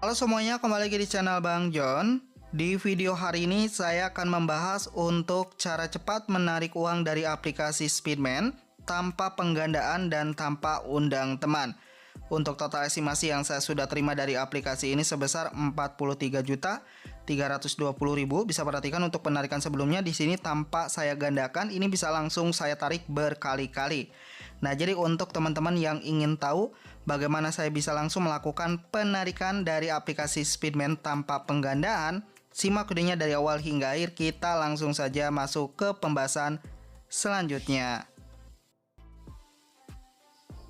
Halo semuanya, kembali lagi di channel Bang John. Di video hari ini saya akan membahas untuk cara cepat menarik uang dari aplikasi Speedman tanpa penggandaan dan tanpa undang teman. Untuk total estimasi yang saya sudah terima dari aplikasi ini sebesar 43.320.000. Bisa perhatikan untuk penarikan sebelumnya di sini tanpa saya gandakan, ini bisa langsung saya tarik berkali-kali. Nah, jadi untuk teman-teman yang ingin tahu bagaimana saya bisa langsung melakukan penarikan dari aplikasi Speedman tanpa penggandaan, simak videonya dari awal hingga akhir. Kita langsung saja masuk ke pembahasan selanjutnya.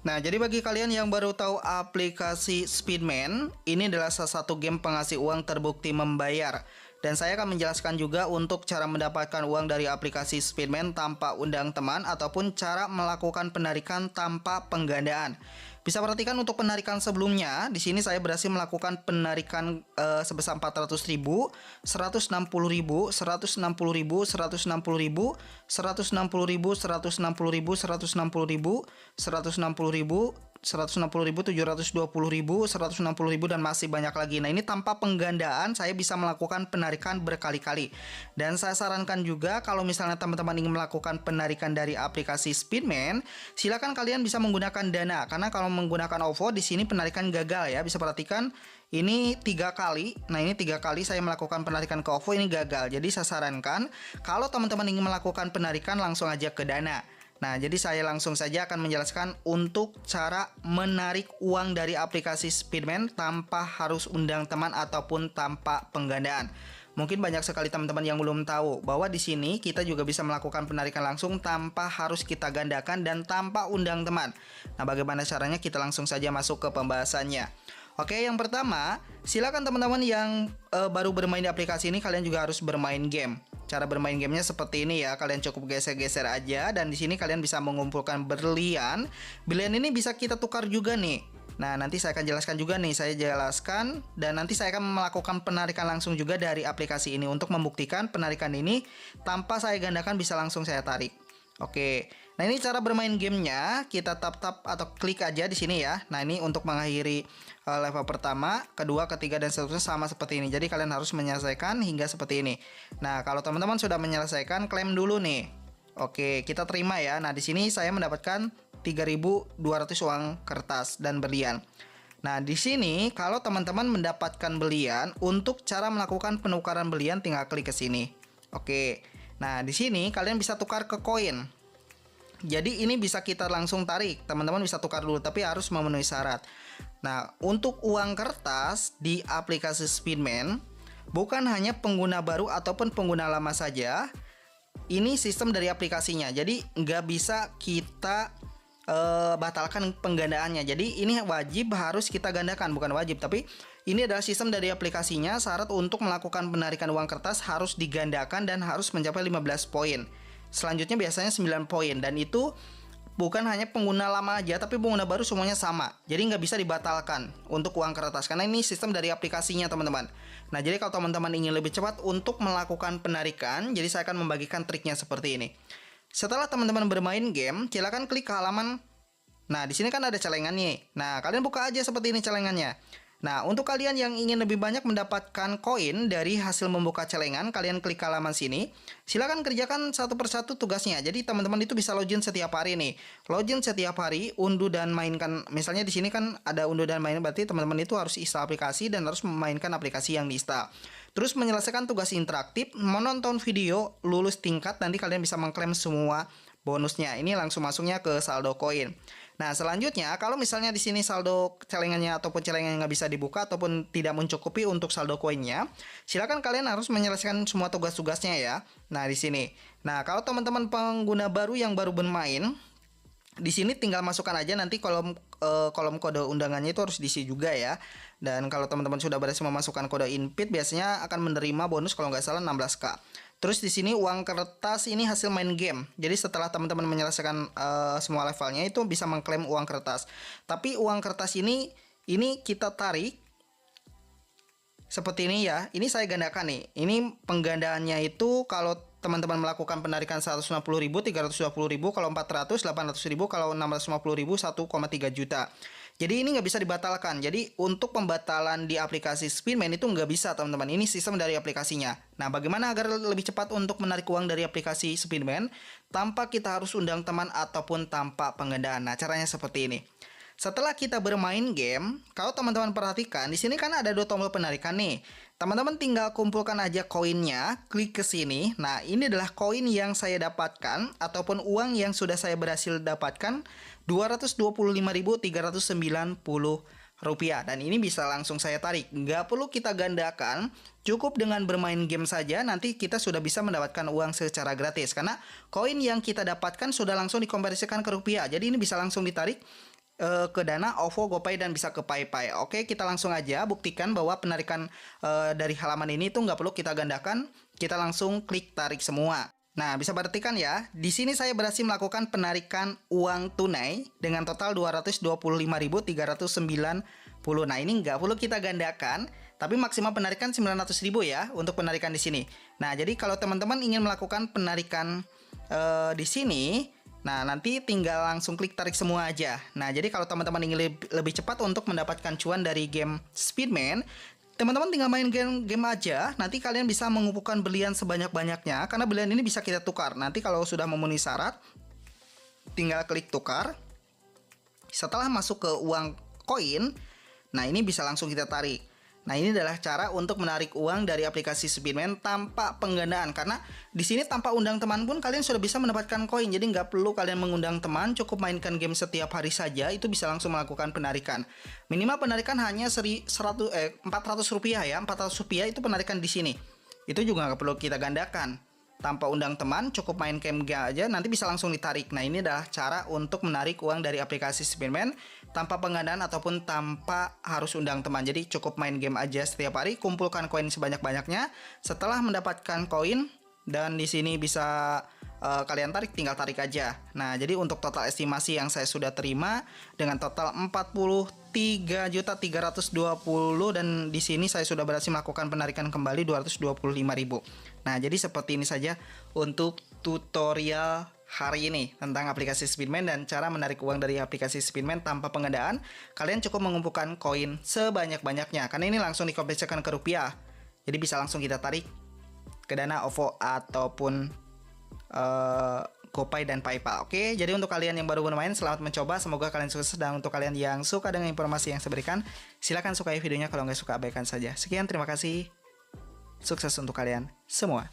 Nah, jadi bagi kalian yang baru tahu aplikasi Speedman, ini adalah salah satu game penghasil uang terbukti membayar. Dan saya akan menjelaskan juga untuk cara mendapatkan uang dari aplikasi Speedman tanpa undang teman ataupun cara melakukan penarikan tanpa penggandaan. Bisa perhatikan untuk penarikan sebelumnya, di sini saya berhasil melakukan penarikan sebesar 400.000, 160.000, 160.000, 160.000, 160.000, 160.000, 160.000, 160.000, 160.000, 720.000, 160.000 dan masih banyak lagi. Nah, ini tanpa penggandaan saya bisa melakukan penarikan berkali-kali. Dan saya sarankan juga kalau misalnya teman-teman ingin melakukan penarikan dari aplikasi Speedman, silakan kalian bisa menggunakan Dana, karena kalau menggunakan OVO di sini penarikan gagal ya. Bisa perhatikan ini 3 kali. Nah, ini 3 kali saya melakukan penarikan ke OVO, ini gagal. Jadi saya sarankan kalau teman-teman ingin melakukan penarikan langsung aja ke Dana. Nah, jadi saya langsung saja akan menjelaskan untuk cara menarik uang dari aplikasi Speedman tanpa harus undang teman ataupun tanpa penggandaan. Mungkin banyak sekali teman-teman yang belum tahu bahwa di sini kita juga bisa melakukan penarikan langsung tanpa harus kita gandakan dan tanpa undang teman. Nah, bagaimana caranya? Kita langsung saja masuk ke pembahasannya. Oke, yang pertama, silakan teman-teman yang baru bermain di aplikasi ini, kalian juga harus bermain game. Cara bermain gamenya seperti ini ya, kalian cukup geser-geser aja dan di sini kalian bisa mengumpulkan berlian. Berlian ini bisa kita tukar juga nih. Nah, nanti saya akan jelaskan juga nih, saya jelaskan dan nanti saya akan melakukan penarikan langsung juga dari aplikasi ini untuk membuktikan penarikan ini tanpa saya gandakan bisa langsung saya tarik. Oke, nah ini cara bermain gamenya, kita tap-tap atau klik aja di sini ya. Nah, ini untuk mengakhiri level pertama, kedua, ketiga, dan seterusnya sama seperti ini. Jadi kalian harus menyelesaikan hingga seperti ini. Nah, kalau teman-teman sudah menyelesaikan, klaim dulu nih. Oke, kita terima ya. Nah, di sini saya mendapatkan 3.200 uang kertas dan berlian. Nah, di sini kalau teman-teman mendapatkan berlian, untuk cara melakukan penukaran berlian tinggal klik ke sini. Oke. Nah, di sini kalian bisa tukar ke koin. Jadi ini bisa kita langsung tarik. Teman-teman bisa tukar dulu, tapi harus memenuhi syarat. Nah, untuk uang kertas di aplikasi Speedman, bukan hanya pengguna baru ataupun pengguna lama saja. Ini sistem dari aplikasinya. Jadi nggak bisa kita batalkan penggandaannya. Jadi ini wajib harus kita gandakan, bukan wajib, tapi ini adalah sistem dari aplikasinya. Syarat untuk melakukan penarikan uang kertas harus digandakan dan harus mencapai 15 poin. Selanjutnya biasanya 9 poin, dan itu bukan hanya pengguna lama aja, tapi pengguna baru semuanya sama. Jadi nggak bisa dibatalkan untuk uang kertas, karena ini sistem dari aplikasinya teman-teman. Nah, jadi kalau teman-teman ingin lebih cepat untuk melakukan penarikan, jadi saya akan membagikan triknya seperti ini. Setelah teman-teman bermain game, silakan klik ke halaman. Nah, di sini kan ada celengannya. Nah, kalian buka aja seperti ini celengannya. Nah, untuk kalian yang ingin lebih banyak mendapatkan koin dari hasil membuka celengan, kalian klik ke halaman sini. Silakan kerjakan satu persatu tugasnya. Jadi teman-teman itu bisa login setiap hari nih. Login setiap hari, unduh dan mainkan. Misalnya di sini kan ada unduh dan main, berarti teman-teman itu harus install aplikasi dan harus memainkan aplikasi yang diinstal. Terus menyelesaikan tugas interaktif, menonton video, lulus tingkat, nanti kalian bisa mengklaim semua bonusnya. Ini langsung masuknya ke saldo koin. Nah, selanjutnya kalau misalnya di sini saldo celengannya ataupun celengan nggak bisa dibuka ataupun tidak mencukupi untuk saldo koinnya, silakan kalian harus menyelesaikan semua tugas-tugasnya ya. Nah, di sini. Nah, kalau teman-teman pengguna baru yang baru bermain, di sini tinggal masukkan aja nanti kolom kode undangannya itu harus diisi juga ya. Dan kalau teman-teman sudah berhasil memasukkan kode invite, biasanya akan menerima bonus kalau nggak salah 16k. Terus di sini uang kertas ini hasil main game. Jadi setelah teman-teman menyelesaikan semua levelnya itu bisa mengklaim uang kertas. Tapi uang kertas ini kita tarik seperti ini ya. Ini saya gandakan nih. Ini penggandaannya itu kalau teman-teman melakukan penarikan 160.000, 320.000, kalau 400, 800.000, kalau 650.000, 1,3 juta. Jadi ini nggak bisa dibatalkan. Jadi untuk pembatalan di aplikasi Spinman itu nggak bisa teman-teman. Ini sistem dari aplikasinya. Nah, bagaimana agar lebih cepat untuk menarik uang dari aplikasi Spinman tanpa kita harus undang teman ataupun tanpa penggandaan? Nah, caranya seperti ini. Setelah kita bermain game, kalau teman-teman perhatikan, di sini kan ada 2 tombol penarikan nih. Teman-teman tinggal kumpulkan aja koinnya, klik ke sini. Nah, ini adalah koin yang saya dapatkan ataupun uang yang sudah saya berhasil dapatkan, Rp225.390. Dan ini bisa langsung saya tarik. Nggak perlu kita gandakan, cukup dengan bermain game saja, nanti kita sudah bisa mendapatkan uang secara gratis. Karena koin yang kita dapatkan sudah langsung dikonversikan ke rupiah. Jadi ini bisa langsung ditarik ke Dana, OVO, GoPay, dan bisa ke PayPay. Oke, kita langsung aja buktikan bahwa penarikan dari halaman ini tuh nggak perlu kita gandakan. Kita langsung klik tarik semua. Nah, bisa perhatikan ya, di sini saya berhasil melakukan penarikan uang tunai dengan total Rp225.390. Nah, ini nggak perlu kita gandakan, tapi maksimal penarikan Rp900.000 ya untuk penarikan di sini. Nah, jadi kalau teman-teman ingin melakukan penarikan di sini, nah, nanti tinggal langsung klik tarik semua aja. Nah, jadi kalau teman-teman ingin lebih cepat untuk mendapatkan cuan dari game Spinman, teman-teman tinggal main game aja. Nanti kalian bisa mengumpulkan berlian sebanyak-banyaknya, karena berlian ini bisa kita tukar. Nanti kalau sudah memenuhi syarat, tinggal klik tukar. Setelah masuk ke uang koin, nah ini bisa langsung kita tarik. Nah, ini adalah cara untuk menarik uang dari aplikasi Spinman tanpa penggandaan. Karena di sini tanpa undang teman pun kalian sudah bisa mendapatkan koin. Jadi nggak perlu kalian mengundang teman, cukup mainkan game setiap hari saja, itu bisa langsung melakukan penarikan. Minimal penarikan hanya Rp400 ya. Rp400 itu penarikan di sini. Itu juga nggak perlu kita gandakan. Tanpa undang teman, cukup main game aja, nanti bisa langsung ditarik. Nah, ini adalah cara untuk menarik uang dari aplikasi Spinman tanpa penggandaan ataupun tanpa harus undang teman. Jadi cukup main game aja setiap hari, kumpulkan koin sebanyak-banyaknya. Setelah mendapatkan koin, dan di sini bisa kalian tarik, tinggal tarik aja. Nah, jadi untuk total estimasi yang saya sudah terima dengan total 43.320, dan di sini saya sudah berhasil melakukan penarikan kembali 225.000. Nah, jadi seperti ini saja untuk tutorial hari ini tentang aplikasi Spinman dan cara menarik uang dari aplikasi Spinman tanpa penggandaan. Kalian cukup mengumpulkan koin sebanyak-banyaknya, karena ini langsung dikonversikan ke rupiah. Jadi bisa langsung kita tarik ke Dana, OVO, ataupun GoPay dan PayPal. Oke, jadi untuk kalian yang baru bermain, selamat mencoba. Semoga kalian sukses. Dan untuk kalian yang suka dengan informasi yang saya berikan, silahkan sukai videonya. Kalau nggak suka, abaikan saja. Sekian, terima kasih. Sukses untuk kalian semua.